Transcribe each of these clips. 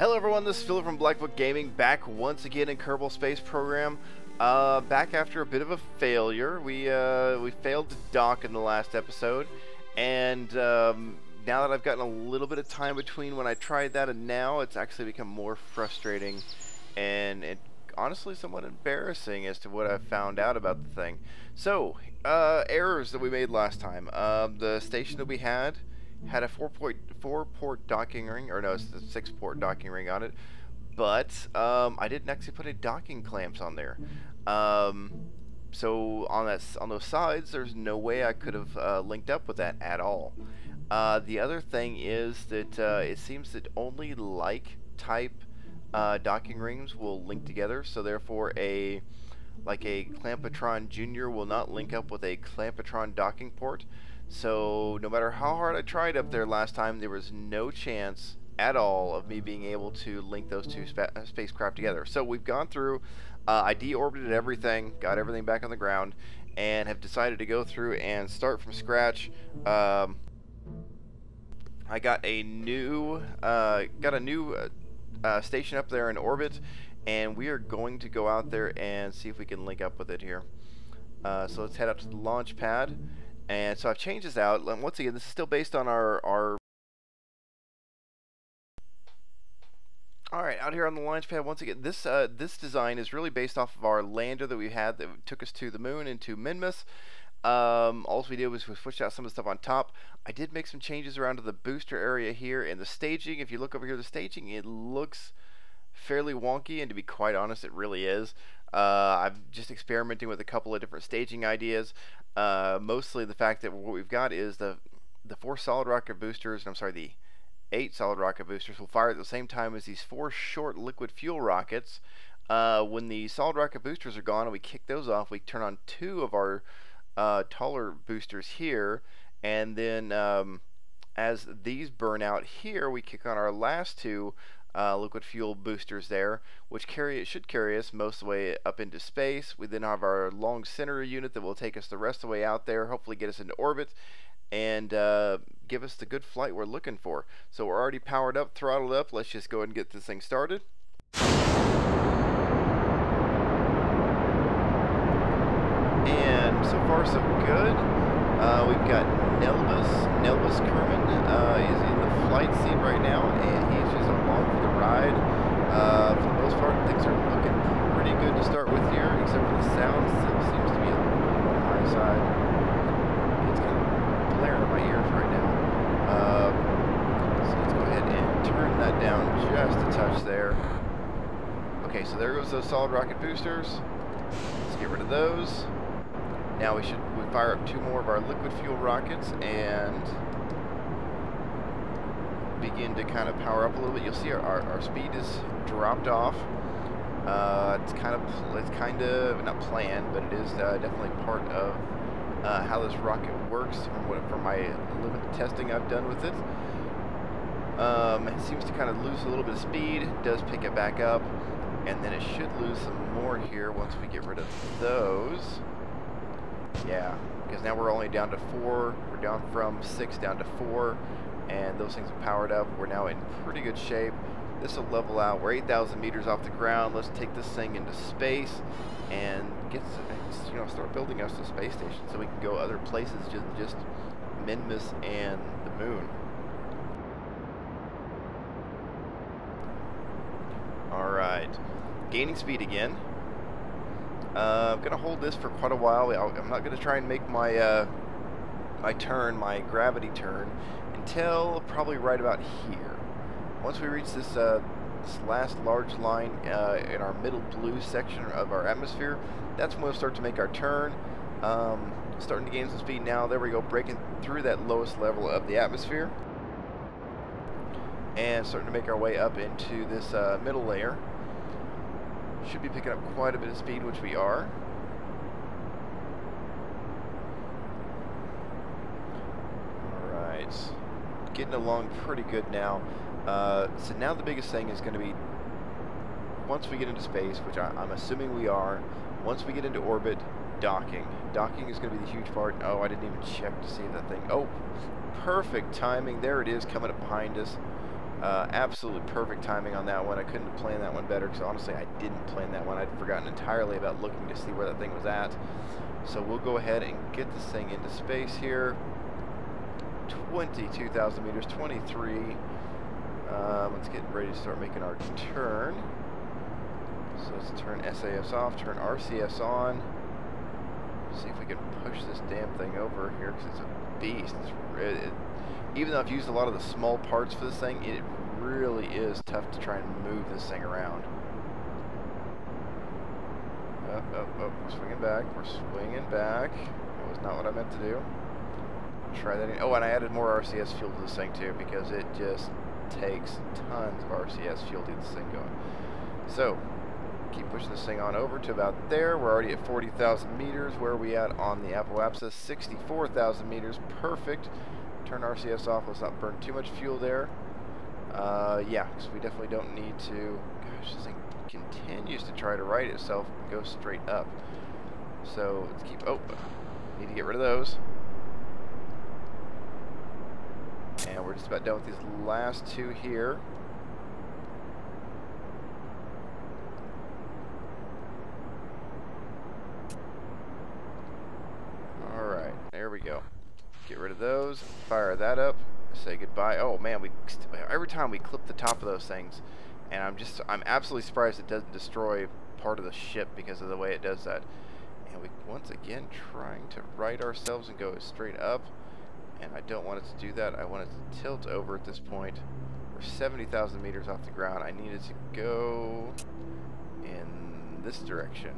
Hello everyone, this is Philip from Black Book Gaming, back once again in Kerbel Space Program. Back after a bit of a failure. We failed to dock in the last episode, and now that I've gotten a little bit of time between when I tried that and now, it's actually become more frustrating and honestly somewhat embarrassing as to what I've found out about the thing. So, errors that we made last time. The station that we had a 4-port docking ring, or no, it's a 6-port docking ring on it, but I didn't actually put any docking clamps on there. So on those sides, there's no way I could have linked up with that at all. The other thing is that it seems that only like type docking rings will link together, so therefore a Clampatron Junior will not link up with a Clampatron docking port. So no matter how hard I tried up there last time, there was no chance at all of me being able to link those two spacecraft together. So we've gone through, I deorbited everything, got everything back on the ground, and have decided to go through and start from scratch. I got a new station up there in orbit, and we are going to go out there and see if we can link up with it here. So let's head up to the launch pad. And so I've changed this out. Once again, this is still based on our Alright, out here on the launch pad, once again, this design is really based off of our lander that we had that took us to the moon and to Minmus. All we did was we switched out some of the stuff on top. I did make some changes around to the booster area here, and the staging, if you look over here, the staging, it looks fairly wonky, and to be quite honest, it really is. I'm just experimenting with a couple of different staging ideas. Mostly the fact that what we've got is the 4 solid rocket boosters, I'm sorry, the 8 solid rocket boosters will fire at the same time as these 4 short liquid fuel rockets. When the solid rocket boosters are gone and we kick those off, we turn on 2 of our taller boosters here, and then as these burn out here, we kick on our last 2 liquid fuel boosters there, which should carry us most of the way up into space. We then have our long center unit that will take us the rest of the way out there, hopefully get us into orbit, and give us the good flight we're looking for. So we're already powered up, throttled up. Let's just go ahead and get this thing started. And so far so good. We've got Nelbus Kerman is in the flight seat right now, and he's just along for the ride. For the most part, things are looking pretty good to start with here, except for the sounds that seems to be a little bit on the high side. It's kind of blaring in my ears right now. So let's go ahead and turn that down just a touch there. Okay, so there goes those solid rocket boosters. Let's get rid of those. Now we fire up 2 more of our liquid fuel rockets and begin to kind of power up a little bit. You'll see our speed is dropped off. It's kind of not planned, but it is definitely part of how this rocket works from my limited testing I've done with it. It seems to kind of lose a little bit of speed. It does pick it back up, and then it should lose some more here once we get rid of those. Yeah, because now we're only down to 4. We're down from 6 down to 4, and those things are powered up. We're now in pretty good shape. This will level out. We're 8,000 meters off the ground. Let's take this thing into space and start building us a space station so we can go other places than just Minmus and the moon. All right, gaining speed again. I'm going to hold this for quite a while. I'm not going to try and make my my gravity turn, until probably right about here. Once we reach this last large line in our middle blue section of our atmosphere, that's when we'll start to make our turn. Starting to gain some speed now. There we go, breaking through that lowest level of the atmosphere, and starting to make our way up into this middle layer. Should be picking up quite a bit of speed, which we are. Alright, getting along pretty good now. So now the biggest thing is going to be, once we get into space, which I'm assuming we are, once we get into orbit, docking. Docking is going to be the huge part. Oh, I didn't even check to see that thing. Oh, perfect timing. There it is, coming up behind us. Absolutely perfect timing on that one. I couldn't have planned that one better because honestly I didn't plan that one. I'd forgotten entirely about looking to see where that thing was at. So we'll go ahead and get this thing into space here. 22,000 meters, 23. Let's get ready to start making our turn. So let's turn SAS off, turn RCS on. See if we can push this damn thing over here because it's a beast. Even though I've used a lot of the small parts for this thing, it really is tough to try and move this thing around. Oh, we're swinging back. We're swinging back. That was not what I meant to do. Try that again. Oh, and I added more RCS fuel to this thing too because it just takes tons of RCS fuel to get this thing going. So, keep pushing this thing on over to about there. We're already at 40,000 meters. Where are we at on the apoapsis? 64,000 meters. Perfect. Turn RCS off. Let's not burn too much fuel there. Yeah, because we definitely don't need to. Gosh, this thing continues to try to right itself and go straight up. So let's keep. Oh, need to get rid of those. And we're just about done with these last two here. All right, there we go. Get rid of those, fire that up, say goodbye. Oh man, every time we clip the top of those things, and I'm absolutely surprised it doesn't destroy part of the ship because of the way it does that. And we once again trying to right ourselves and go straight up, and I don't want it to do that. I want it to tilt over at this point. We're 70,000 meters off the ground. I need it to go in this direction.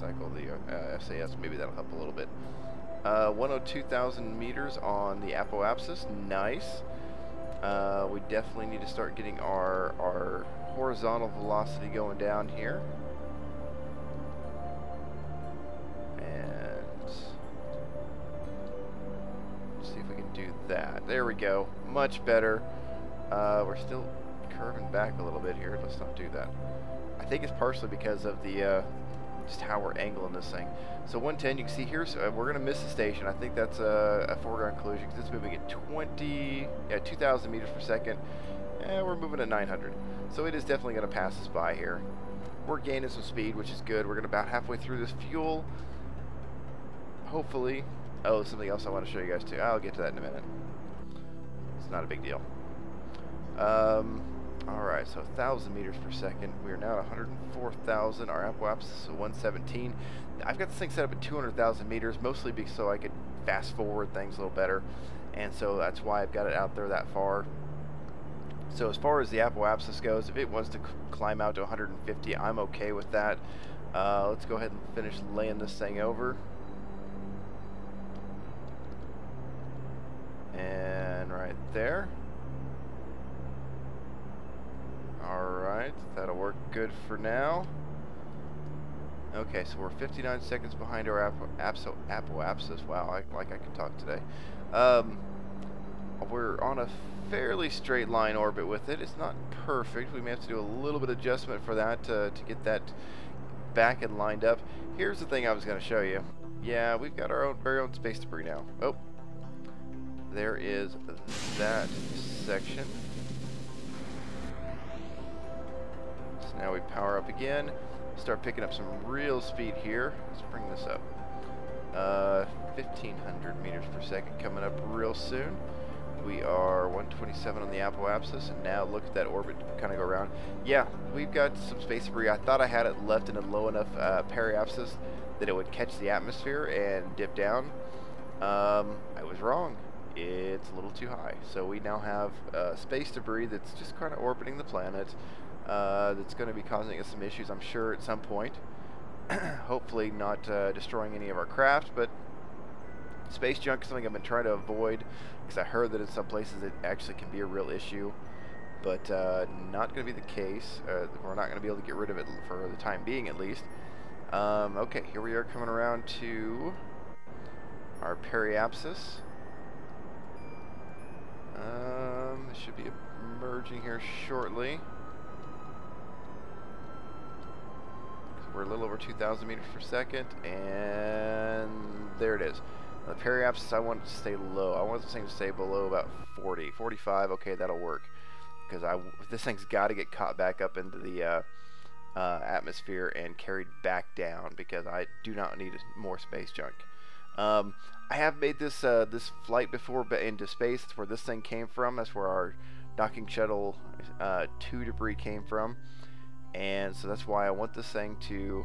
Cycle the SAS, maybe that'll help a little bit. 102,000 meters on the apoapsis, nice. We definitely need to start getting our horizontal velocity going down here. And see if we can do that. There we go, much better. We're still curving back a little bit here. Let's not do that. I think it's partially because of the just how we're angling this thing. So 110, you can see here, we're going to miss the station. I think that's a foregone conclusion because it's moving at 2,000 meters per second. And we're moving at 900. So it is definitely going to pass us by here. We're gaining some speed, which is good. We're going to about halfway through this fuel. Hopefully. Oh, there's something else I want to show you guys too. I'll get to that in a minute. It's not a big deal. Alright, so 1,000 meters per second. We are now at 104,000. Our apoapsis is 117. I've got this thing set up at 200,000 meters, mostly so I could fast forward things a little better. And so that's why I've got it out there that far. So as far as the apoapsis goes, if it wants to climb out to 150, I'm okay with that. Let's go ahead and finish laying this thing over. And right there. Alright, that'll work good for now. Okay, so we're 59 seconds behind our apoapsis. Wow, I can talk today. We're on a fairly straight line orbit with it. It's not perfect. We may have to do a little bit of adjustment for that to get that back and lined up. Here's the thing I was going to show you. Yeah, we've got our very own space debris now. Oh, there is that section. Now we power up again, start picking up some real speed here. Let's bring this up. 1,500 meters per second coming up real soon. We are 127 on the apoapsis, and now look at that orbit kind of go around. Yeah, we've got some space debris. I thought I had it left in a low enough periapsis that it would catch the atmosphere and dip down. I was wrong. It's a little too high. So we now have space debris that's just kind of orbiting the planet. That's going to be causing us some issues, I'm sure, at some point. Hopefully not destroying any of our craft, but space junk is something I've been trying to avoid because I heard that in some places it actually can be a real issue, but not going to be the case. We're not going to be able to get rid of it for the time being, at least. Okay, here we are coming around to our periapsis. It should be emerging here shortly. We're a little over 2,000 meters per second, and there it is. The periapsis, I want it to stay low. I want this thing to stay below about 40, 45. Okay, that'll work. Because this thing's got to get caught back up into the atmosphere and carried back down, because I do not need more space junk. I have made this this flight before into space. That's where this thing came from. That's where our docking shuttle 2 debris came from, and so that's why I want this thing to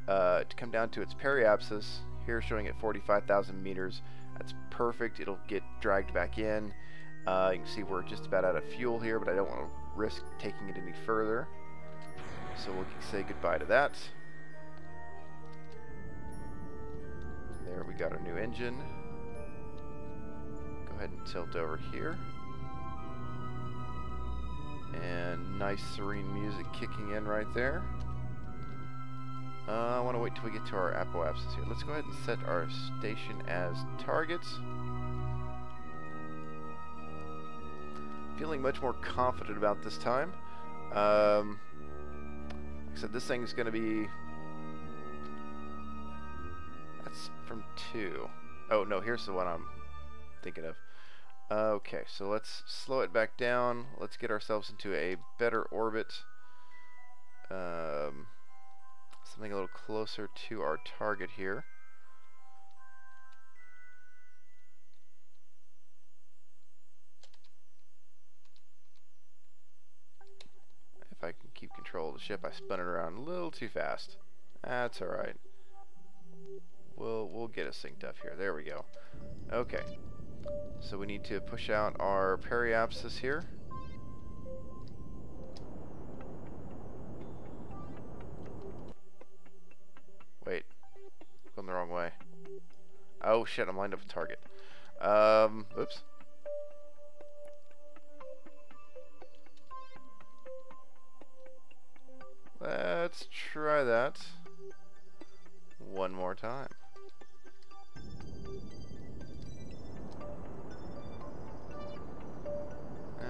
come down to its periapsis. Here showing at 45,000 meters. That's perfect. It'll get dragged back in. You can see we're just about out of fuel here, but I don't want to risk taking it any further. So we'll say goodbye to that. There, we got our new engine. Go ahead and tilt over here. And nice serene music kicking in right there. I want to wait till we get to our apoapsis here. Let's go ahead and set our station as targets. Feeling much more confident about this time. Like I said, this thing's going to be... That's from 2. Oh, no, here's the one I'm thinking of. Okay, so let's slow it back down. Let's get ourselves into a better orbit. Something a little closer to our target here. If I can keep control of the ship, I spun it around a little too fast. That's alright. We'll get it synced up here. There we go. Okay. So we need to push out our periapsis here. Wait. Going the wrong way. Oh shit, I'm lined up with target. Oops. Let's try that one more time.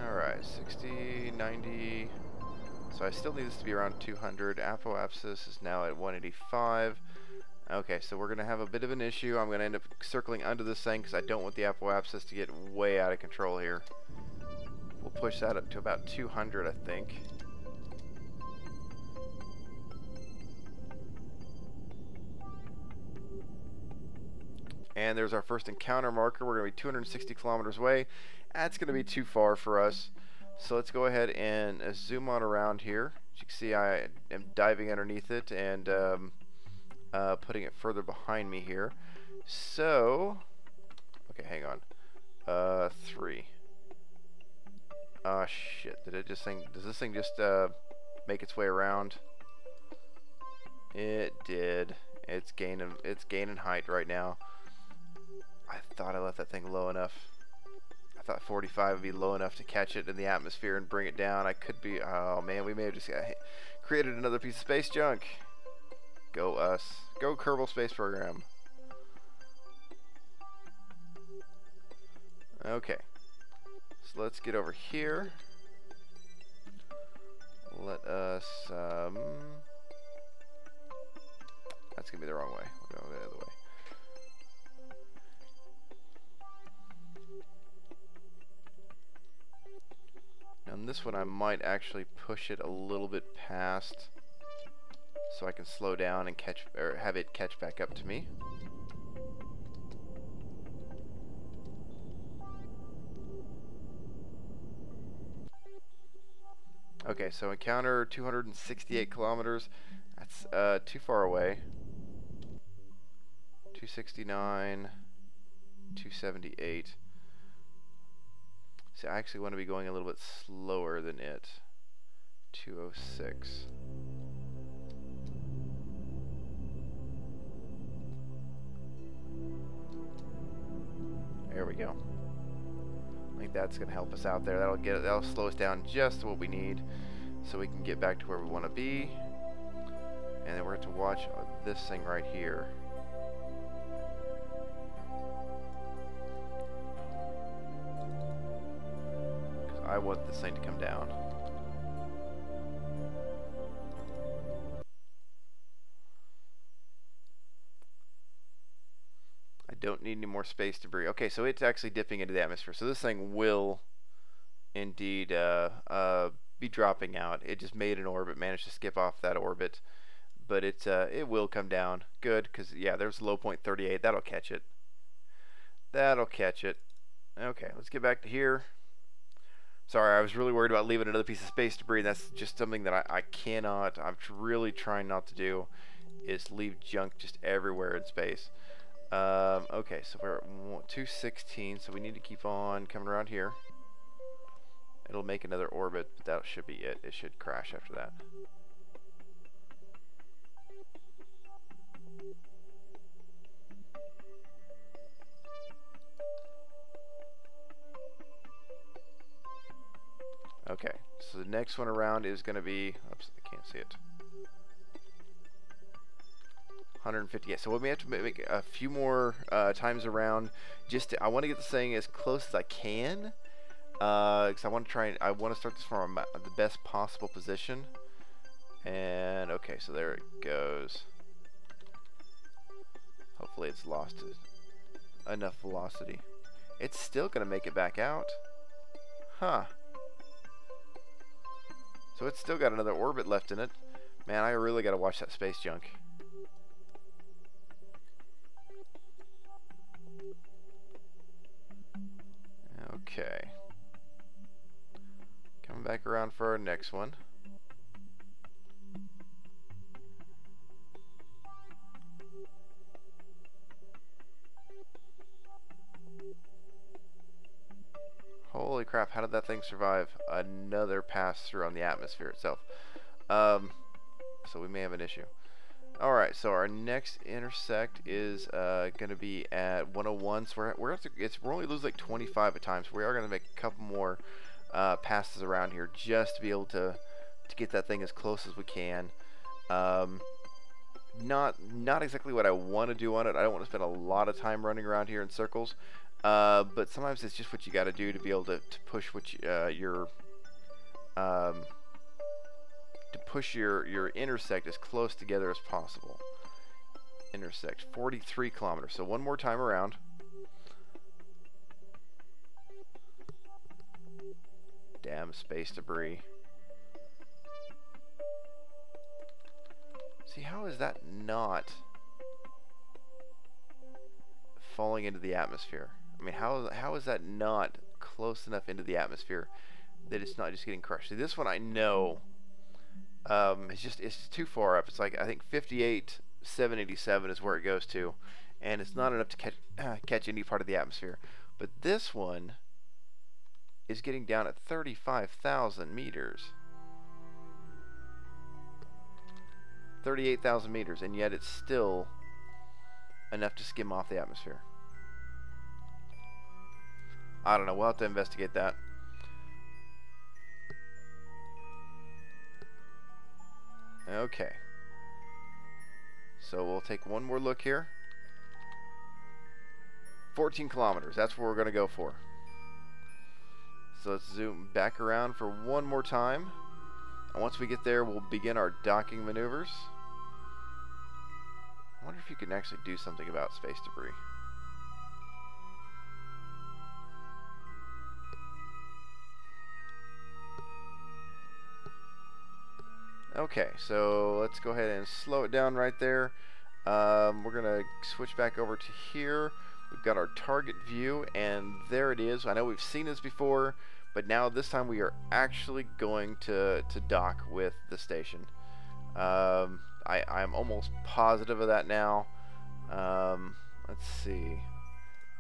Alright, 60, 90. So I still need this to be around 200. Apoapsis is now at 185. Okay, so we're going to have a bit of an issue. I'm going to end up circling under this thing because I don't want the apoapsis to get way out of control here. We'll push that up to about 200, I think. And there's our first encounter marker. We're going to be 260 kilometers away. That's going to be too far for us. So let's go ahead and zoom on around here. As you can see, I am diving underneath it and putting it further behind me here. So, okay, hang on. 3. Ah, shit. Does this thing just make its way around? It did. It's gaining height right now. I thought I left that thing low enough. I thought 45 would be low enough to catch it in the atmosphere and bring it down. I could be... Oh, man, we may have just created another piece of space junk. Go us. Go Kerbel Space Program. Okay. So let's get over here. Let us... That's going to be the wrong way. We'll go the other way. On this one, I might actually push it a little bit past, so I can slow down and catch, or have it catch back up to me. Okay, so encounter 268 kilometers. That's too far away. 269, 278. See, I actually want to be going a little bit slower than it. 206. There we go. I think that's going to help us out there. That'll slow us down just what we need, so we can get back to where we want to be. And then we're going to watch this thing right here. I want this thing to come down. Don't need any more space debris. Okay, so it's actually dipping into the atmosphere. So this thing will indeed be dropping out. It just made an orbit, managed to skip off that orbit, but it will come down. Good, because yeah, there's low point 38. That'll catch it. That'll catch it. Okay, let's get back to here. Sorry, I was really worried about leaving another piece of space debris. That's just something that I cannot. I'm really trying not to do, is leave junk just everywhere in space. Okay, so we're at 216, so we need to keep on coming around here. It'll make another orbit, but that should be it. It should crash after that. Okay, so the next one around is going to be, oops, I can't see it. 158. So we have to make a few more times around. I want to get this thing as close as I can, because I want to try. I want to start this from the best possible position. And okay, so there it goes. Hopefully, it's lost enough velocity. It's still gonna make it back out, huh? So it's still got another orbit left in it. Man, I really got to watch that space junk. Okay. Coming back around for our next one. Holy crap, how did that thing survive another pass through on the atmosphere itself? So we may have an issue. Alright, so our next intersect is going to be at 101. So we're only losing like 25 at times. We are going to make a couple more passes around here just to be able to get that thing as close as we can. Not exactly what I want to do on it. I don't want to spend a lot of time running around here in circles. But sometimes it's just what you got to do to be able to push what your intersect as close together as possible. Intersect 43 kilometers. So one more time around. Damn space debris. See, how is that not falling into the atmosphere? I mean, how is that not close enough into the atmosphere that it's not just getting crushed? See, this one I know it's too far up. It's like, I think 58,787 is where it goes to, and it's not enough to catch any part of the atmosphere. But this one is getting down at 35,000 meters. 38,000 meters, and yet it's still enough to skim off the atmosphere. I don't know. We'll have to investigate that. Okay. So we'll take one more look here. 14 kilometers. That's what we're going to go for. So let's zoom back around for one more time. And once we get there, we'll begin our docking maneuvers. I wonder if you can actually do something about space debris. Okay, so let's go ahead and slow it down right there. We're going to switch back over to here. We've got our target view, and there it is. I know we've seen this before, but now this time we are actually going to dock with the station. I'm almost positive of that now. Let's see.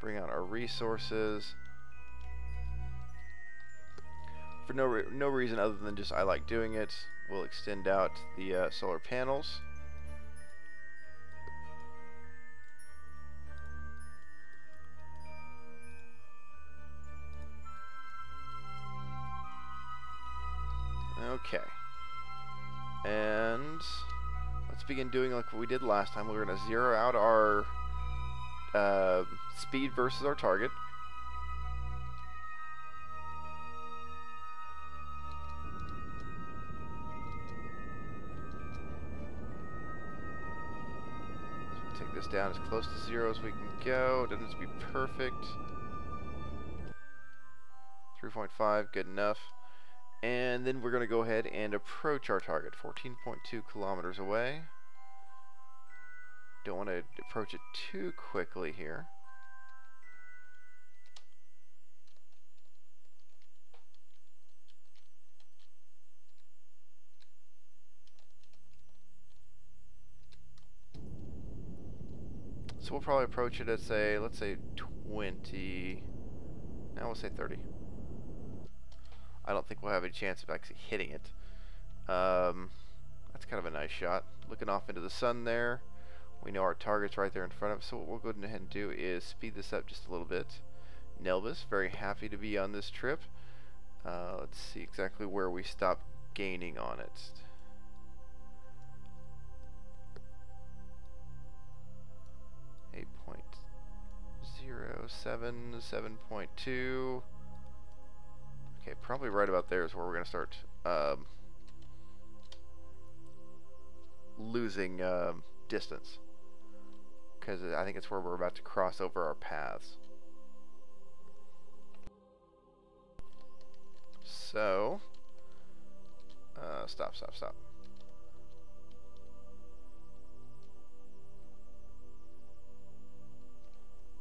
Bring out our resources. For no reason other than just I like doing it. We'll extend out the solar panels. Okay. And let's begin doing like what we did last time. We're going to zero out our speed versus our target. down as close to 0 as we can go. Doesn't have to be perfect. 3.5, good enough. And then we're going to go ahead and approach our target, 14.2 kilometers away. Don't want to approach it too quickly here. So we'll probably approach it at, say, let's say 20. Now we'll say 30. I don't think we'll have any chance of actually hitting it. That's kind of a nice shot. Looking off into the sun there. We know our target's right there in front of us, so what we'll go ahead and do is speed this up just a little bit. Nelvis, very happy to be on this trip. Let's see exactly where we stop gaining on it. Eight 7, 7.2. Okay, probably right about there is where we're going to start losing distance, because I think it's where we're about to cross over our paths. So, stop.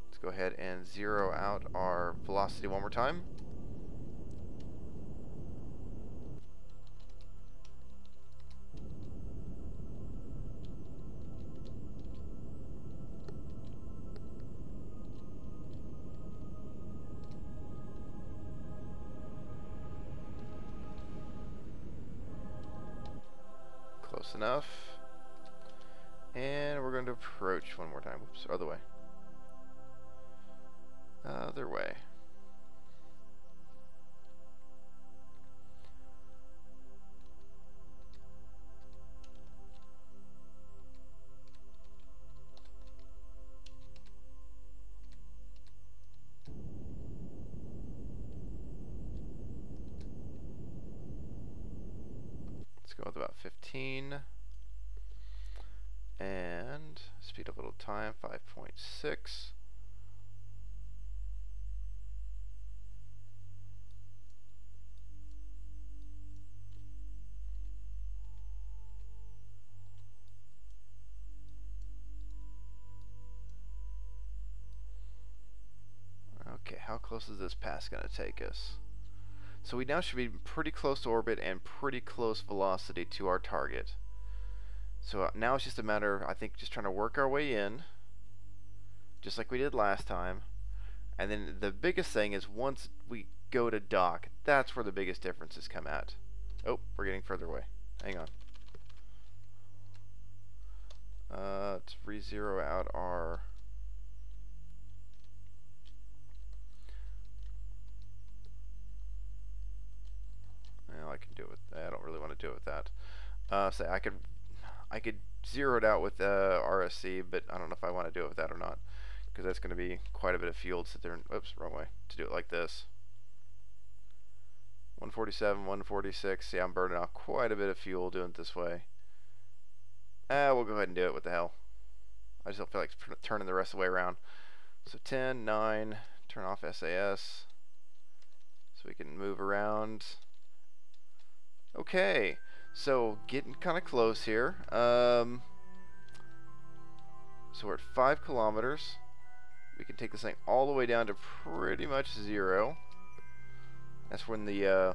Let's go ahead and zero out our velocity one more time. Close enough. And we're going to approach one more time. Whoops, other way. Other way. Let's go with about 15. And speed up a little time, 5.6. Okay, how close is this pass going to take us? So we now should be pretty close to orbit and pretty close velocity to our target. So now it's just a matter of, I think, just trying to work our way in, just like we did last time. And then the biggest thing is once we go to dock, that's where the biggest differences come at. Oh, we're getting further away. Hang on. Let's re-zero out our... Well, I can do it with... I don't really want to do it with that. Say I could zero it out with RSC, but I don't know if I want to do it with that or not, because that's going to be quite a bit of fuel to sit there and, oops, wrong way, to do it like this. 147, 146, yeah, I'm burning off quite a bit of fuel doing it this way. We'll go ahead and do it, what the hell. I just don't feel like turning the rest of the way around. So 10, 9, turn off SAS, so we can move around. Okay. So, getting kind of close here. So we're at 5 kilometers. We can take this thing all the way down to pretty much 0. That's when the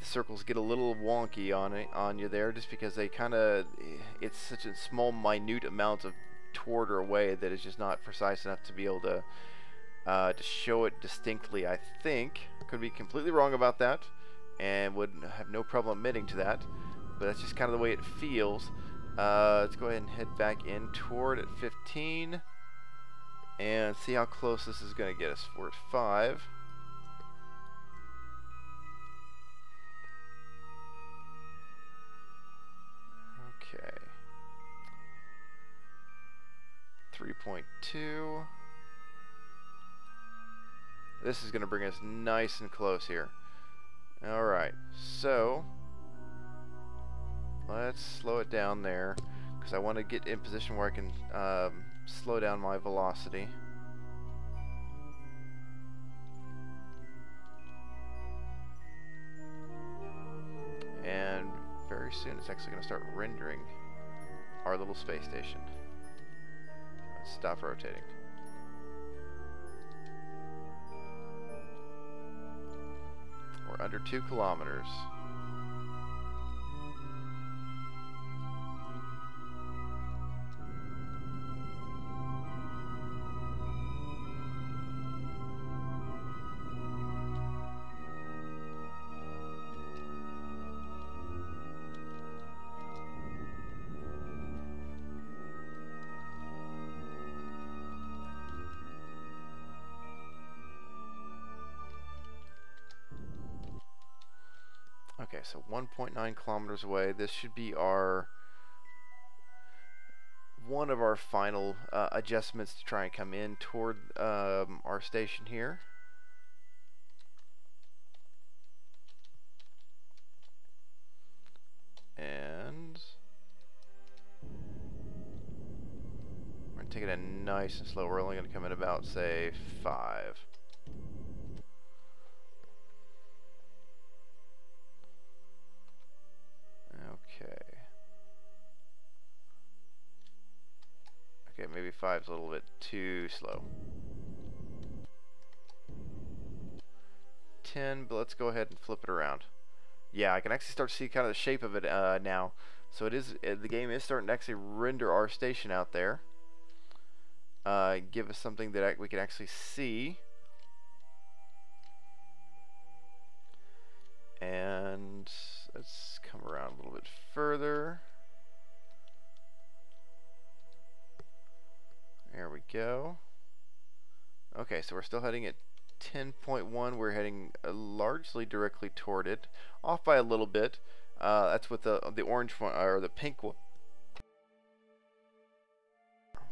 circles get a little wonky on you there, just because they kind of, it's such a small, minute amount of toward or away that it's just not precise enough to be able to show it distinctly. I think could be completely wrong about that, and would have no problem admitting to that, but that's just kind of the way it feels. Let's go ahead and head back in toward at 15 and see how close this is going to get us. We're at 5. Okay. 3.2. This is going to bring us nice and close here. Alright, so let's slow it down there, because I want to get in position where I can slow down my velocity. And very soon it's actually going to start rendering our little space station. Let's stop rotating. We're under 2 kilometers. Okay, so 1.9 kilometers away. This should be our one of our final adjustments to try and come in toward our station here. And we're going to take it in nice and slow. We're only going to come in about, say, 5. Okay, maybe 5's a little bit too slow. 10, but let's go ahead and flip it around. Yeah, I can actually start to see kind of the shape of it now. So it is the game is starting to actually render our station out there. Give us something that we can actually see. And let's come around a little bit further. There we go. Okay, so we're still heading at 10.1. We're heading largely directly toward it, off by a little bit. That's what the orange one or the pink one.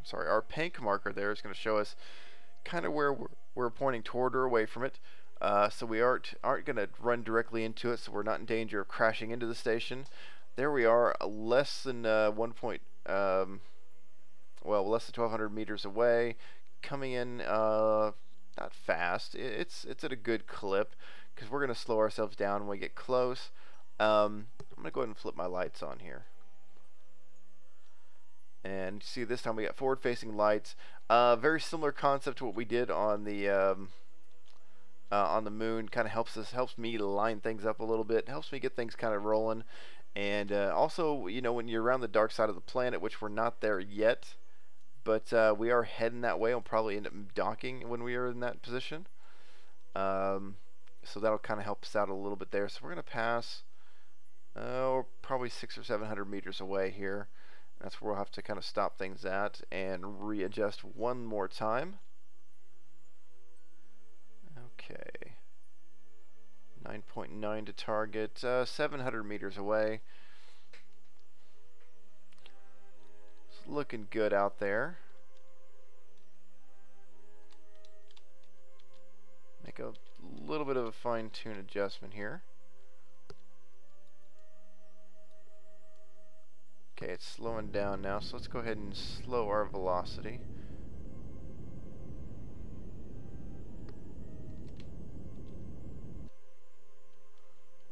Sorry, our pink marker there is going to show us kind of where we're pointing toward or away from it. So we aren't going to run directly into it, so we're not in danger of crashing into the station. There we are, less than less than 1,200 meters away, coming in not fast. It's at a good clip because we're going to slow ourselves down when we get close. I'm going to go ahead and flip my lights on here. And see, this time we got forward-facing lights. Very similar concept to what we did on the moon. Kind of helps me line things up a little bit. Helps me get things kind of rolling. And also, you know, when you're around the dark side of the planet, which we're not there yet, but we are heading that way. We'll probably end up docking when we are in that position. So that'll kind of help us out a little bit there. So we're going to pass probably 600 or 700 meters away here. That's where we'll have to kind of stop things at and readjust one more time. Okay. 9.9 to target, 700 meters away. It's looking good out there. Make a little bit of a fine-tune adjustment here. Okay, it's slowing down now, so let's go ahead and slow our velocity.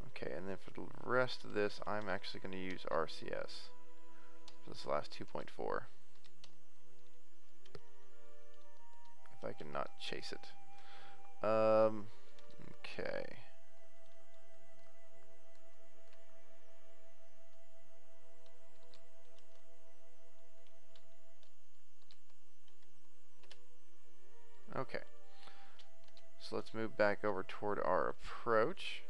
Okay, and then for the rest of this, I'm actually going to use RCS for this last 2.4. If I can not chase it. Okay. Okay, so let's move back over toward our approach.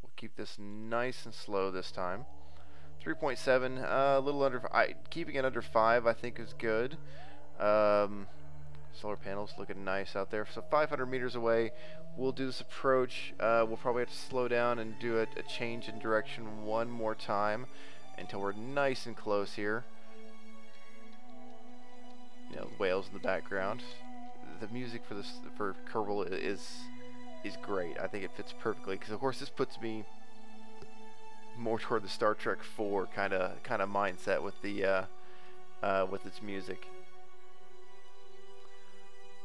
We'll keep this nice and slow this time. 3.7, a little under. Keeping it under 5, I think, is good. Solar panels looking nice out there. So 500 meters away, we'll do this approach. We'll probably have to slow down and do a change in direction one more time until we're nice and close here. You know, whales in the background. The music for Kerbal is great. I think it fits perfectly because of course this puts me more toward the Star Trek 4 kind of mindset with the with its music.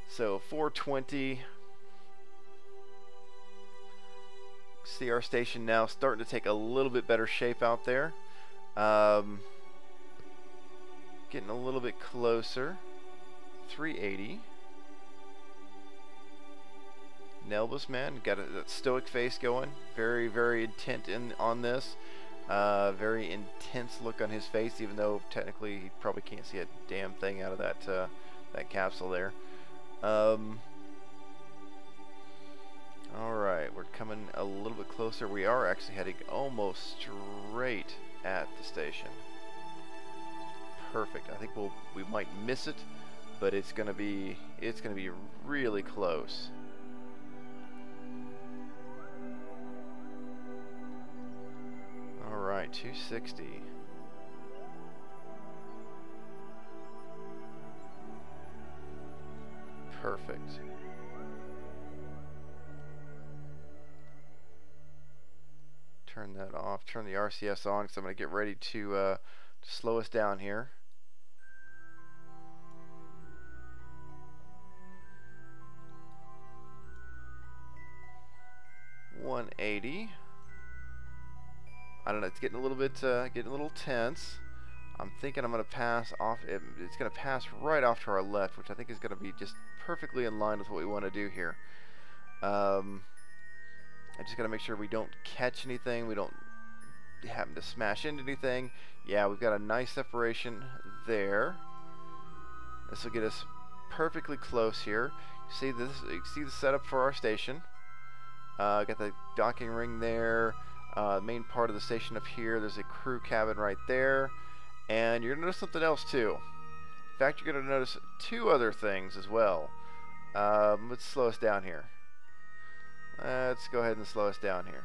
So 420. See our station now starting to take a little bit better shape out there. Getting a little bit closer. 380. Nelbus man got a stoic face going. Very, very intent on this. Very intense look on his face, even though technically he probably can't see a damn thing out of that that capsule there. Alright, we're coming a little bit closer. We are actually heading almost straight at the station. Perfect. I think we might miss it, but it's gonna be really close. Alright, 260. Perfect. Turn that off. Turn the RCS on because I'm going to get ready to slow us down here. $180. I don't know. It's getting a little bit tense. I'm thinking I'm going to pass off. It's going to pass right off to our left, which I think is going to be just perfectly in line with what we want to do here. I just got to make sure we don't catch anything. We don't happen to smash into anything. Yeah, we've got a nice separation there. This will get us perfectly close here. See this? You see the setup for our station. Got the docking ring there. Main part of the station up here. There's a crew cabin right there. And you're going to notice something else too. In fact, you're going to notice two other things as well. Let's slow us down here. Let's go ahead and slow us down here.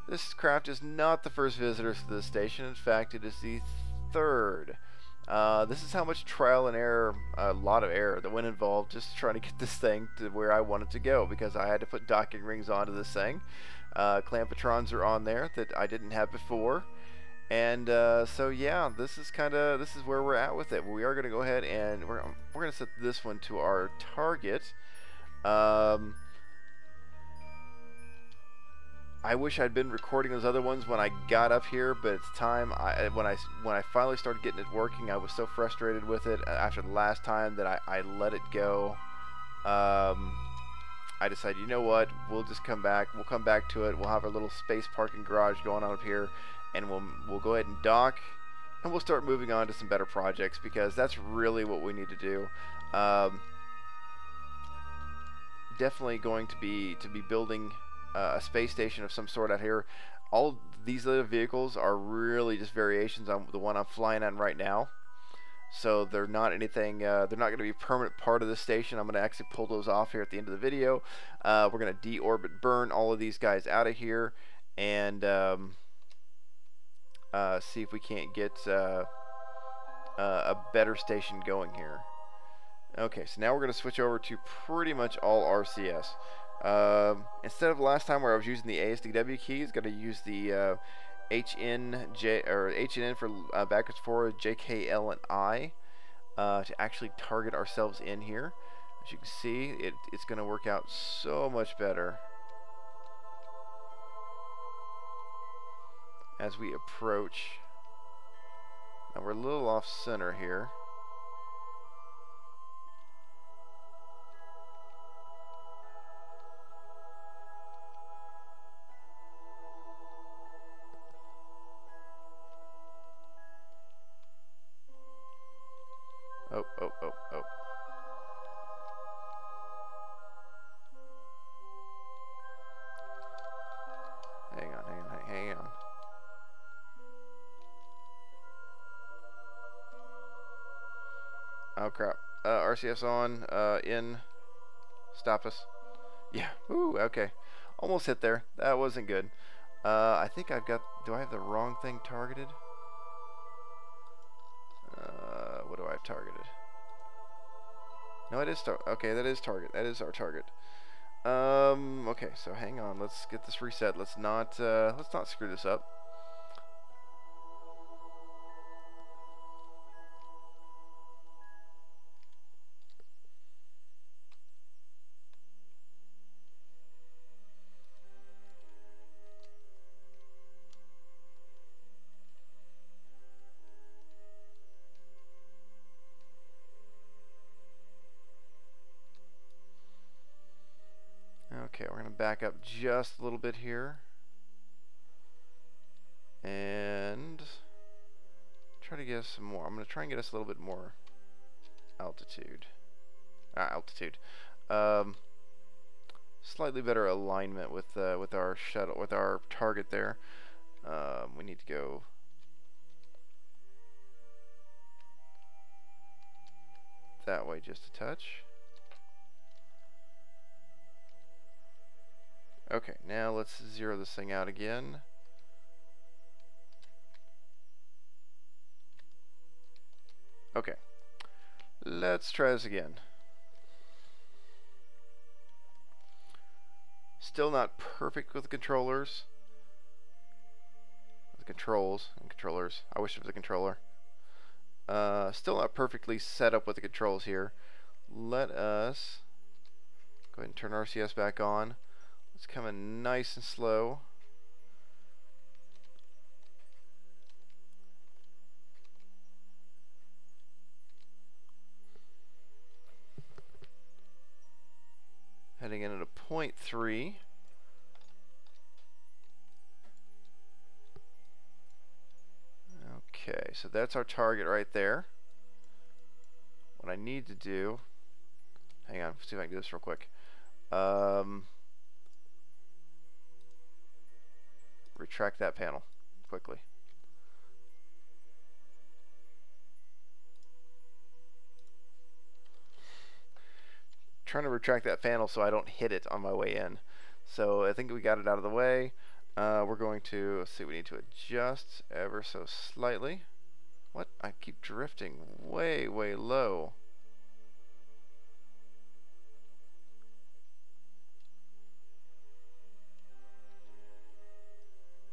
This craft is not the first visitor to the station. In fact, it is the third. This is how much trial and error, a lot of error that went involved just trying to get this thing to where I wanted to go, because I had to put docking rings onto this thing. Clampetrons are on there that I didn't have before. And so yeah, this is where we're at with it. We are going to go ahead and we're going to set this one to our target. I wish I'd been recording those other ones when I got up here, but it's time. When I finally started getting it working, I was so frustrated with it after the last time that I let it go. I decided, you know what, we'll just come back. We'll come back to it. We'll have our little space parking garage going on up here. And we'll go ahead and dock, and we'll start moving on to some better projects, because that's really what we need to do. Definitely going to be building a space station of some sort out here. All these little vehicles are really just variations on the one I'm flying on right now. So they're not anything. They're not going to be a permanent part of the station. I'm going to actually pull those off here at the end of the video. We're going to deorbit burn all of these guys out of here, and see if we can't get a better station going here. Okay, so now we're going to switch over to pretty much all RCS. Instead of last time where I was using the ASDW keys, going to use the HNJ or HNN for backwards forward, JKL and I to actually target ourselves in here. As you can see, it's going to work out so much better as we approach. Now we're a little off center here. Oh. Hang on. Oh crap. RCS on, in. Stop us. Yeah. Ooh, okay. Almost hit there. That wasn't good. I think I've got, do I have the wrong thing targeted? I've targeted? No, it is okay, that is target. That is our target. Okay, so hang on. Let's get this reset. Let's not screw this up. Okay, we're going to back up just a little bit here. And try to get us some more. I'm going to try and get us a little bit more altitude. Slightly better alignment with our shuttle, with our target there. We need to go that way just a touch. Okay, now let's zero this thing out again. Okay, let's try this again. Still not perfect with the controllers. The controls and controllers. I wish it was a controller. Still not perfectly set up with the controls here. Let us go ahead and turn RCS back on. Let's come in nice and slow. Heading in at a .3. Okay, so that's our target right there. What I need to do, hang on, see if I can do this real quick. Retract that panel quickly. Trying to retract that panel so I don't hit it on my way in. So I think we got it out of the way. We're going to, let's see, we need to adjust ever so slightly. What? I keep drifting way, way low.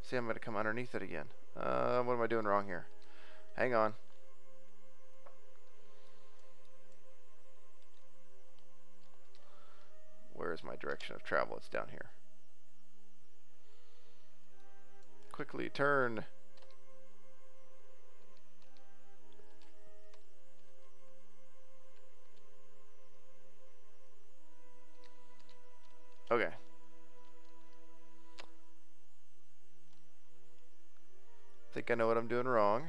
See, I'm going to come underneath it again. What am I doing wrong here? Hang on. Where is my direction of travel? It's down here. Quickly turn. Okay. Think I know what I'm doing wrong.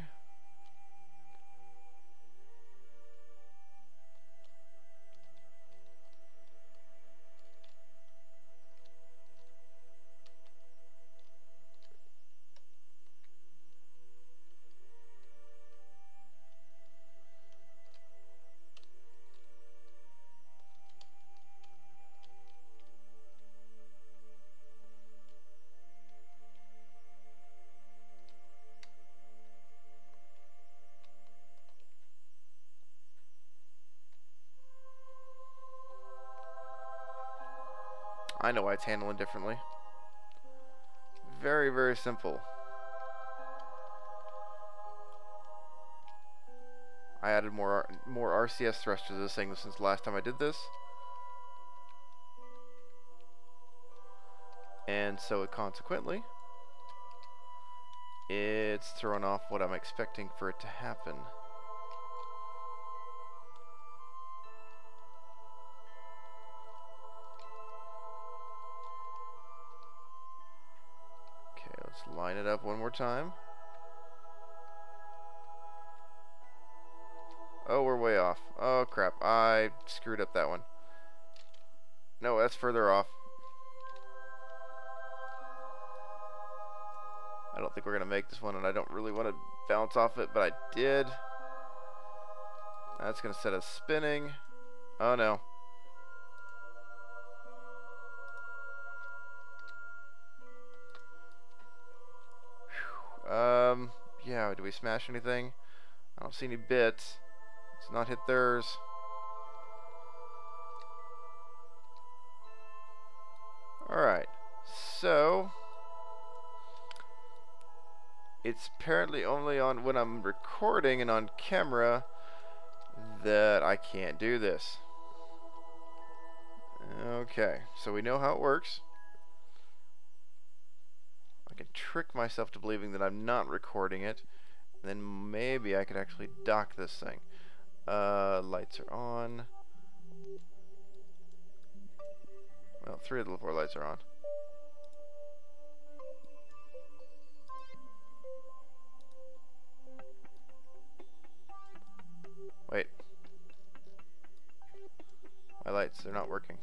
I know why it's handling differently. Very, very simple. I added more RCS thrusters to this thing since the last time I did this. And so consequently, it's throwing off what I'm expecting for it to happen. Okay, let's line it up one more time. Oh, we're way off. Oh crap, I screwed up that one. No, that's further off. I don't think we're going to make this one, and I don't really want to bounce off it, but I did. That's going to set us spinning. Oh no. Whew. Yeah, do we smash anything? I don't see any bits. Let's not hit theirs. Alright, so it's apparently only on when I'm recording and on camera that I can't do this. Okay, so we know how it works. I can trick myself to believing that I'm not recording it, and then maybe I could actually dock this thing. Lights are on. Well, 3 of the 4 lights are on. Wait. My lights, they're not working.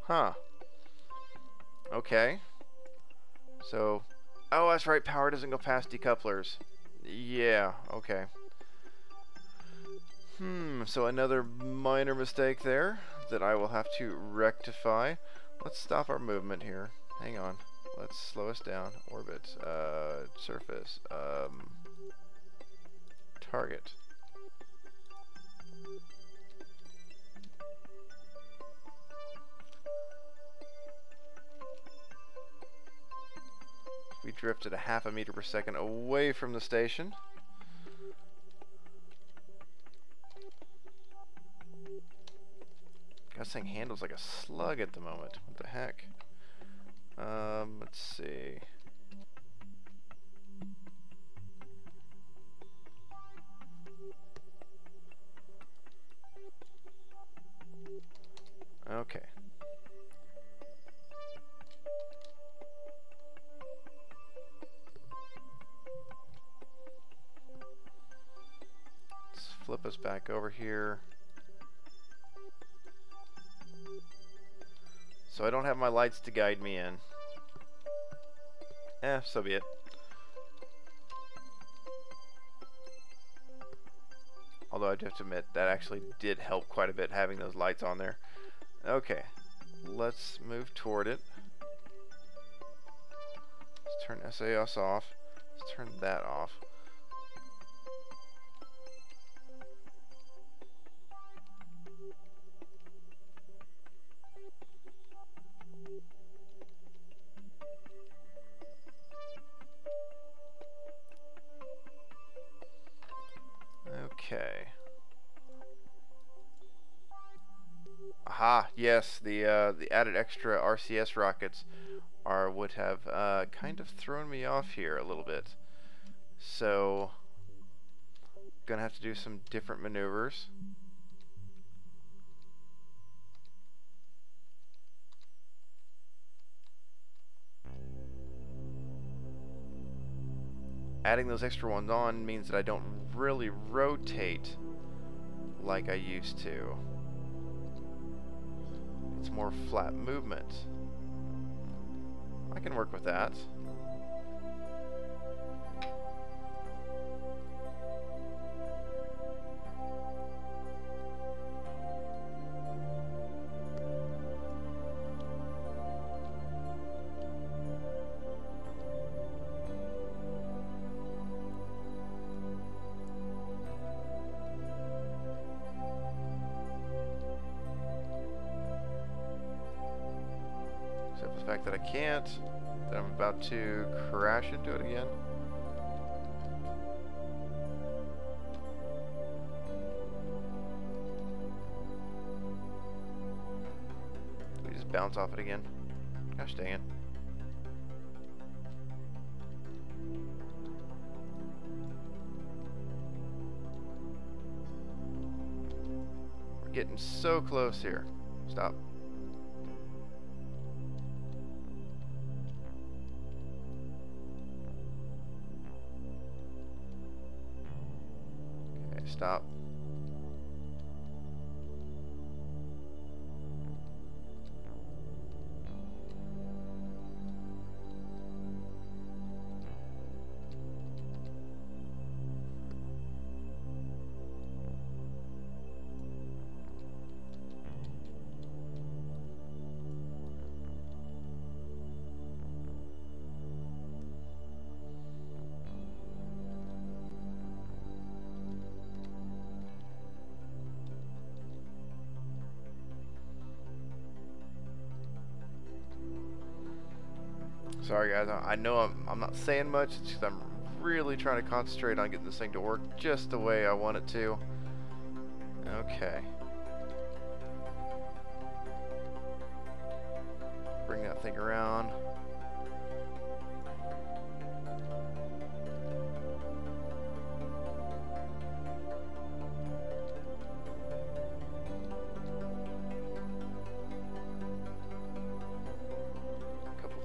Huh. Okay. So, oh, that's right, power doesn't go past decouplers. Yeah, okay. So another minor mistake there that I will have to rectify. Let's stop our movement here. Hang on. Let's slow us down. Orbit. Surface. Target. We drifted a half a meter per second away from the station. This thing handles like a slug at the moment. What the heck? Let's see. Okay. Let's flip us back over here. So I don't have my lights to guide me in. So be it. Although I do have to admit, that actually did help quite a bit having those lights on there. Okay, let's move toward it. Let's turn SAS off. Let's turn that off. Okay. Aha, yes, the added extra RCS rockets would have kind of thrown me off here a little bit. So gonna have to do some different maneuvers. Adding those extra ones on means that I don't really rotate like I used to. It's more flat movement. I can work with that. Except for the fact that I can't, that I'm about to crash into it again. We just bounce off it again. Gosh dang it. We're getting so close here. Stop. Stop. Sorry guys, I know I'm not saying much, it's just I'm really trying to concentrate on getting this thing to work just the way I want it to. Okay. Bring that thing around.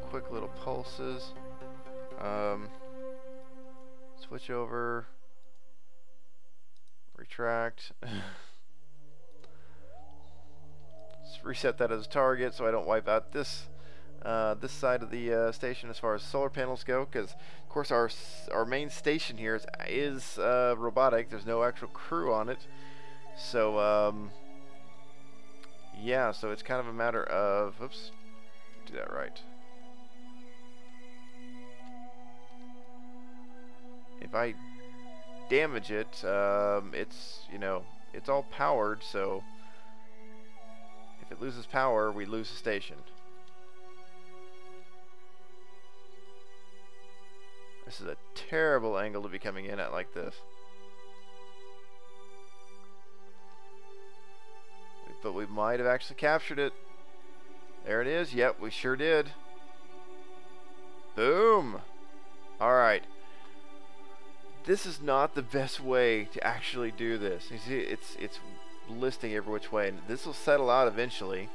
Quick little pulses. Switch over. Retract. Just reset that as a target so I don't wipe out this this side of the station as far as solar panels go, because of course our main station here is robotic. There's no actual crew on it, so yeah, so it's kind of a matter of, oops, do that right. If I damage it, it's, you know, it's all powered, so if it loses power, we lose the station. This is a terrible angle to be coming in at like this. But we might have actually captured it. There it is. Yep, we sure did. Boom! Alright. This is not the best way to actually do this. You see, it's listing every which way, and this will settle out eventually.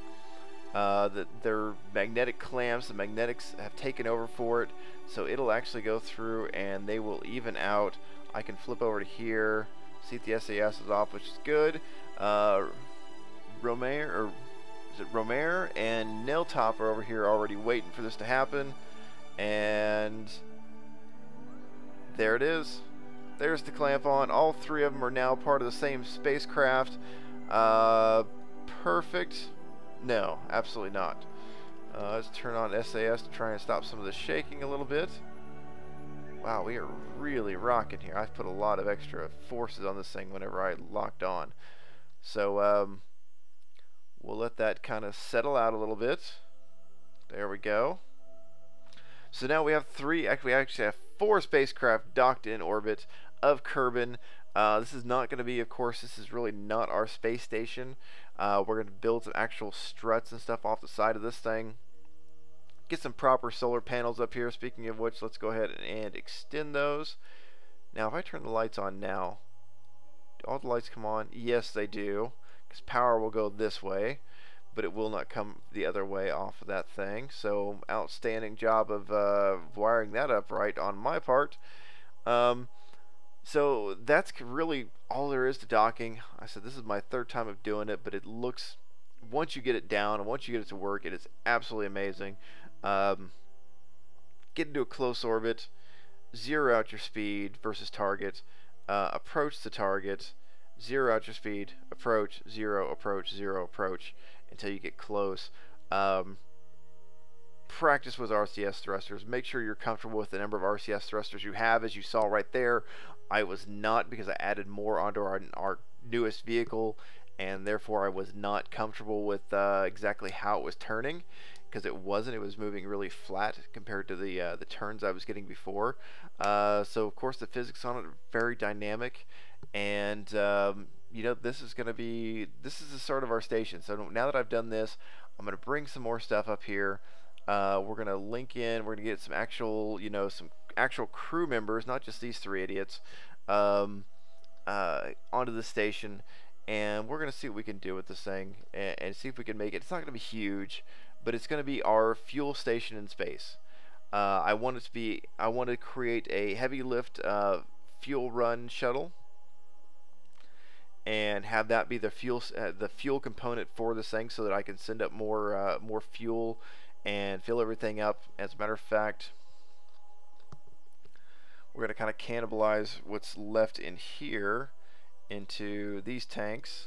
Their magnetic clamps, the magnetics have taken over for it, so it'll actually go through and they will even out. I can flip over to here, see if the SAS is off, which is good. Romer and Nailtop are over here already waiting for this to happen, and there it is. There's the clamp on. All three of them are now part of the same spacecraft. Perfect. No, absolutely not. Let's turn on SAS to try and stop some of the shaking a little bit. Wow, we are really rocking here. I've put a lot of extra forces on this thing whenever I locked on. So we'll let that kind of settle out a little bit. There we go. So now we have we actually have 4 spacecraft docked in orbit of Kerbin. This is not going to be, of course, this is really not our space station. We're going to build some actual struts and stuff off the side of this thing. Get some proper solar panels up here. Speaking of which, let's go ahead and extend those. Now, if I turn the lights on now, do all the lights come on? Yes, they do, because power will go this way, but it will not come the other way off of that thing. So, outstanding job of wiring that up right on my part. So that's really all there is to docking. I said this is my 3rd time of doing it, but it looks, once you get it down and once you get it to work, it is absolutely amazing. Get into a close orbit, zero out your speed versus target, approach the target, zero out your speed, approach, zero, approach until you get close. Practice with RCS thrusters. Make sure you're comfortable with the number of RCS thrusters you have. As you saw right there, I was not, because I added more onto our newest vehicle, and therefore I was not comfortable with exactly how it was turning, because it wasn't. It was moving really flat compared to the turns I was getting before. So of course the physics on it are very dynamic, and you know, this is the start of our station. So now that I've done this, I'm going to bring some more stuff up here. We're going to link in, we're going to get some actual, you know, some actual crew members, not just these 3 idiots, onto the station, and we're going to see what we can do with this thing, and see if we can make it. It's not going to be huge, but it's going to be our fuel station in space. I want to create a heavy lift fuel run shuttle, and have that be the fuel component for this thing, so that I can send up more fuel and fill everything up. As a matter of fact, we're going to kind of cannibalize what's left in here into these tanks,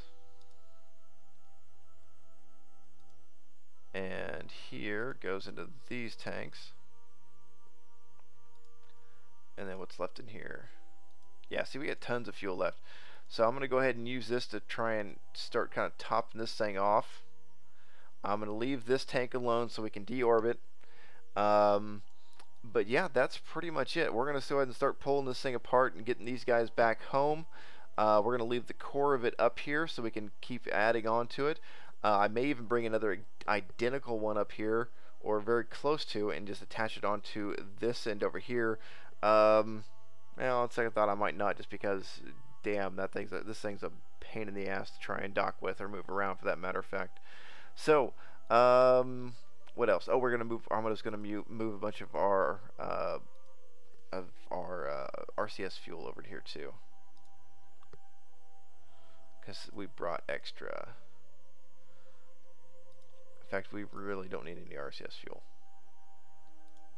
and here goes into these tanks, and then what's left in here. Yeah, see, we got tons of fuel left. So I'm going to go ahead and use this to try and start kind of topping this thing off. I'm going to leave this tank alone so we can deorbit. But yeah, that's pretty much it. We're going to go ahead and start pulling this thing apart and getting these guys back home. We're going to leave the core of it up here so we can keep adding on to it. I may even bring another identical one up here, or very close to, and just attach it onto this end over here. Well, on second thought, I might not, just because, damn, this thing's a pain in the ass to try and dock with or move around, for that matter of fact. So, what else? Oh, we're gonna move. Armado's gonna move a bunch of our RCS fuel over here too, because we brought extra. In fact, we really don't need any RCS fuel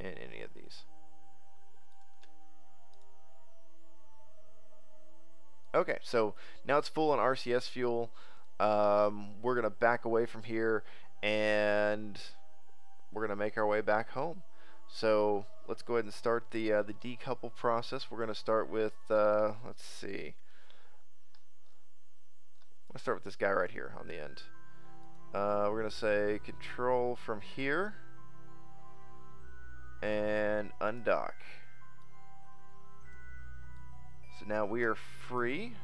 in any of these. Okay, so now it's full on RCS fuel. We're gonna back away from here, and we're gonna make our way back home. So let's go ahead and start the decouple process. We're gonna start with let's see. Let's start with this guy right here on the end. We're gonna say control from here and undock. So now we are free.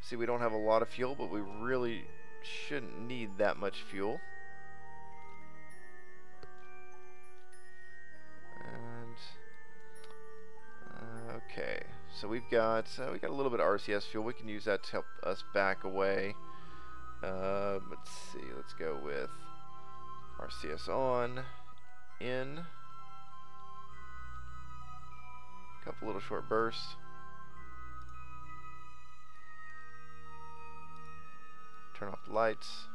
See, we don't have a lot of fuel, but we really shouldn't need that much fuel. And okay, so we got a little bit of RCS fuel. We can use that to help us back away. Let's see. Let's go with RCS on, in. Couple little short bursts. Turn off the lights.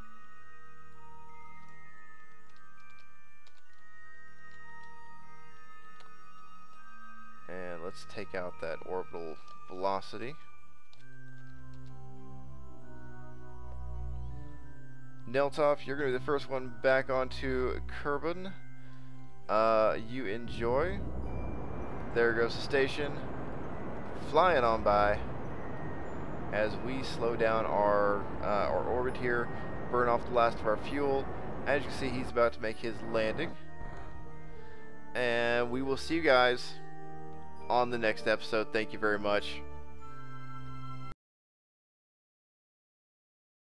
And let's take out that orbital velocity. Neltov, you're going to be the first one back onto Kerbin. You enjoy. There goes the station, flying on by as we slow down our orbit here, burn off the last of our fuel. As you can see, he's about to make his landing. And we will see you guys on the next episode. Thank you very much.